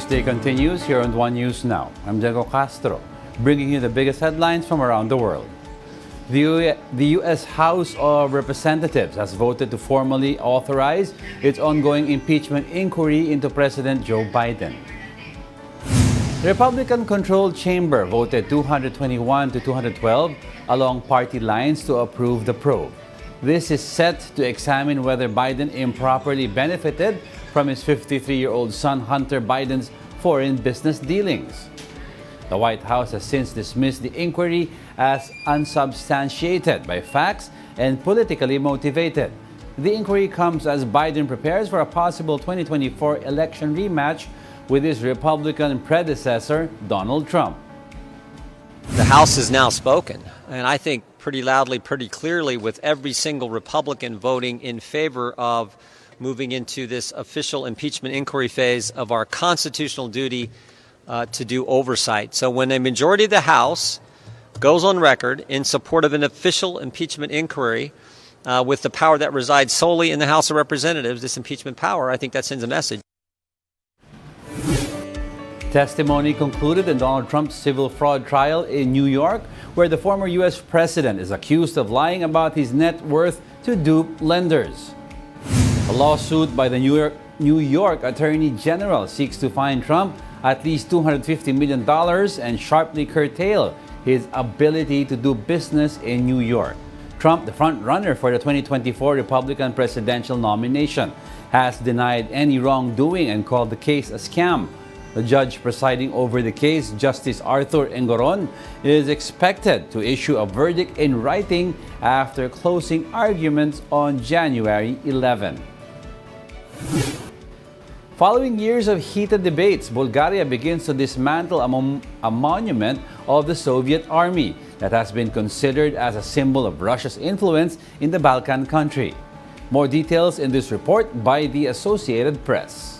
Tuesday continues here on One News Now. I'm Diego Castro, bringing you the biggest headlines from around the world. The U.S. House of Representatives has voted to formally authorize its ongoing impeachment inquiry into President Joe Biden. The Republican-controlled chamber voted 221 to 212 along party lines to approve the probe. This is set to examine whether Biden improperly benefited from his 53-year-old son Hunter Biden's foreign business dealings. The White House has since dismissed the inquiry as unsubstantiated by facts and politically motivated. The inquiry comes as Biden prepares for a possible 2024 election rematch with his Republican predecessor, Donald Trump. The House has now spoken, and I think pretty loudly, pretty clearly, with every single Republican voting in favor of moving into this official impeachment inquiry phase of our constitutional duty to do oversight. So when a majority of the House goes on record in support of an official impeachment inquiry with the power that resides solely in the House of Representatives, this impeachment power, I think that sends a message. Testimony concluded in Donald Trump's civil fraud trial in New York, where the former U.S. president is accused of lying about his net worth to dupe lenders. A lawsuit by the New York Attorney General seeks to fine Trump at least $250 million and sharply curtail his ability to do business in New York. Trump, the front-runner for the 2024 Republican presidential nomination, has denied any wrongdoing and called the case a scam. The judge presiding over the case, Justice Arthur Engoron, is expected to issue a verdict in writing after closing arguments on January 11. Following years of heated debates, Bulgaria begins to dismantle a monument of the Soviet army that has been considered as a symbol of Russia's influence in the Balkan country. More details in this report by the Associated Press.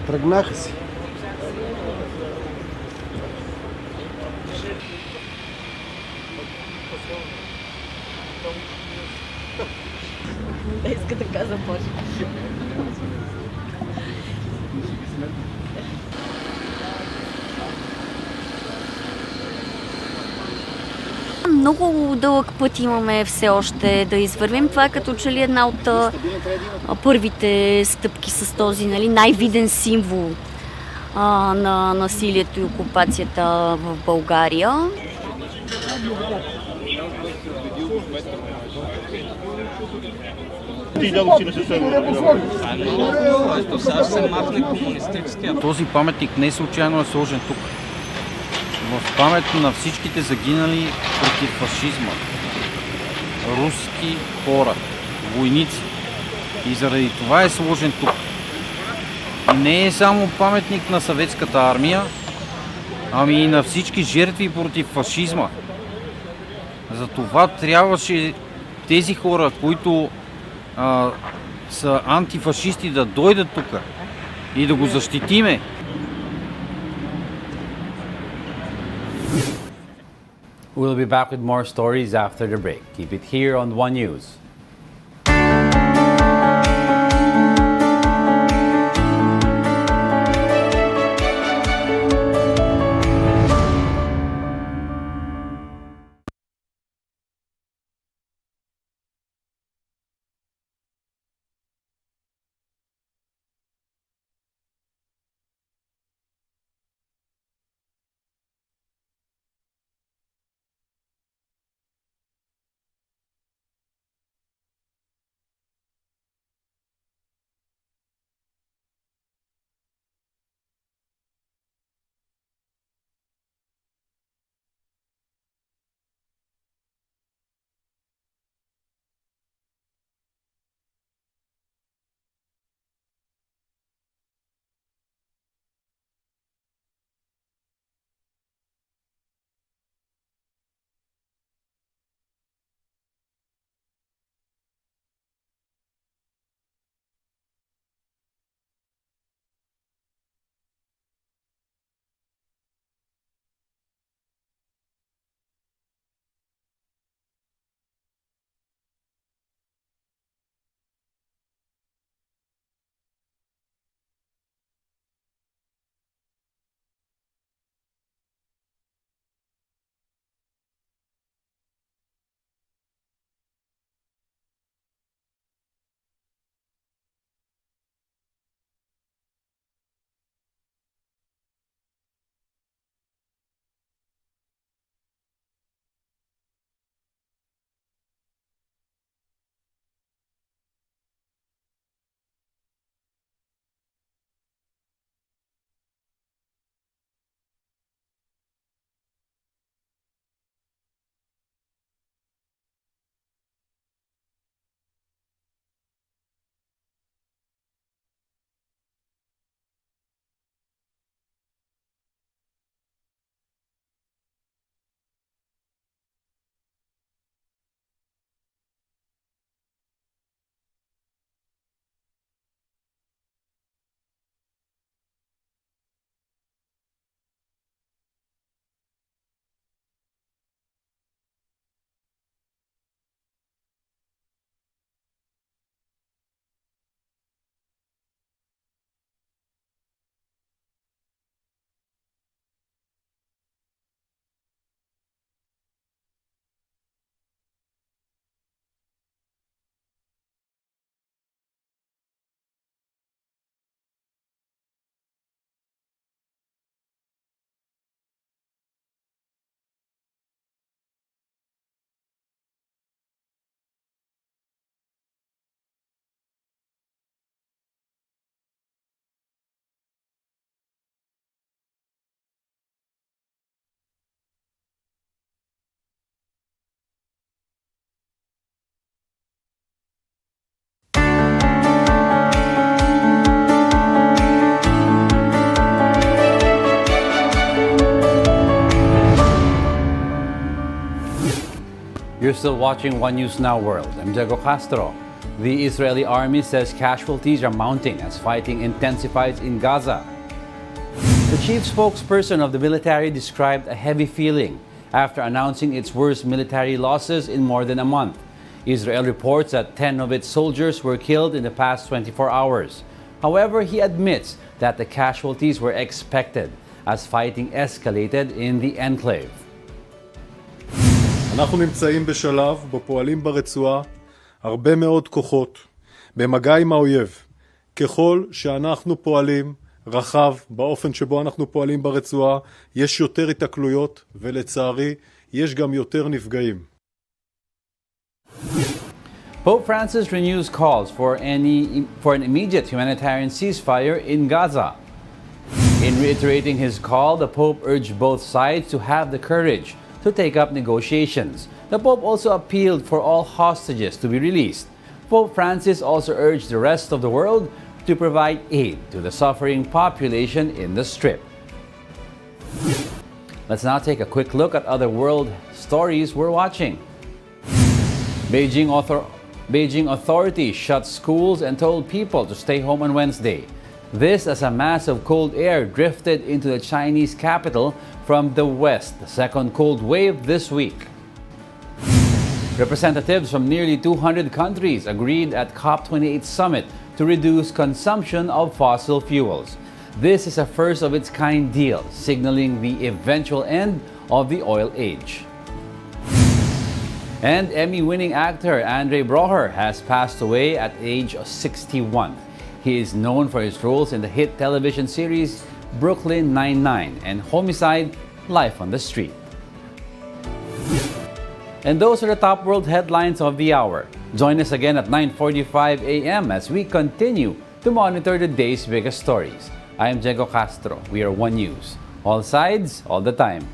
Тръгнаха си. Да иска така започне. Много дълъг път имаме все още да извървим. Това е като че ли една от първите стъпки с този най-виден символ на насилието и окупацията в България. Този паметник не случайно е сложен тук. В памет на всичките загинали против фашизма. Руски хора, войници. И заради това е сложен тук. И не е само паметник на съветската армия, ами и на всички жертви против фашизма. Затова трябваше тези хора, които са антифашисти, да дойдат тук и да го защитиме. We'll be back with more stories after the break. Keep it here on One News. You're still watching One News Now World. I'm Diego Castro. The Israeli army says casualties are mounting as fighting intensifies in Gaza. The chief spokesperson of the military described a heavy feeling after announcing its worst military losses in more than a month. Israel reports that 10 of its soldiers were killed in the past 24 hours. However, he admits that the casualties were expected as fighting escalated in the enclave. אנחנו נמצאים בשלב בו פועלים ברצועה הרבה מאוד כוחות במגע עם האויב. ככל שאנחנו פועלים רחב באופן שבו אנחנו פועלים ברצועה, יש יותר התקלויות ולצערי יש גם יותר נפגעים. Pope Francis renews calls for an immediate humanitarian ceasefire in Gaza. In reiterating his call, the Pope urged both sides to have the courage to take up negotiations. The Pope also appealed for all hostages to be released. Pope Francis also urged the rest of the world to provide aid to the suffering population in the Strip. Let's now take a quick look at other world stories we're watching. Beijing authorities shut schools and told people to stay home on Wednesday. This as a mass of cold air drifted into the Chinese capital from the west, the second cold wave this week. Representatives from nearly 200 countries agreed at COP28 summit to reduce consumption of fossil fuels. This is a first of its kind deal, signaling the eventual end of the oil age. And Emmy-winning actor Andre Broher has passed away at age 61. He is known for his roles in the hit television series Brooklyn Nine-Nine and Homicide: Life on the Street. And those are the top world headlines of the hour. Join us again at 9:45 a.m. as we continue to monitor the day's biggest stories. I am Diego Castro. We are One News. All sides, all the time.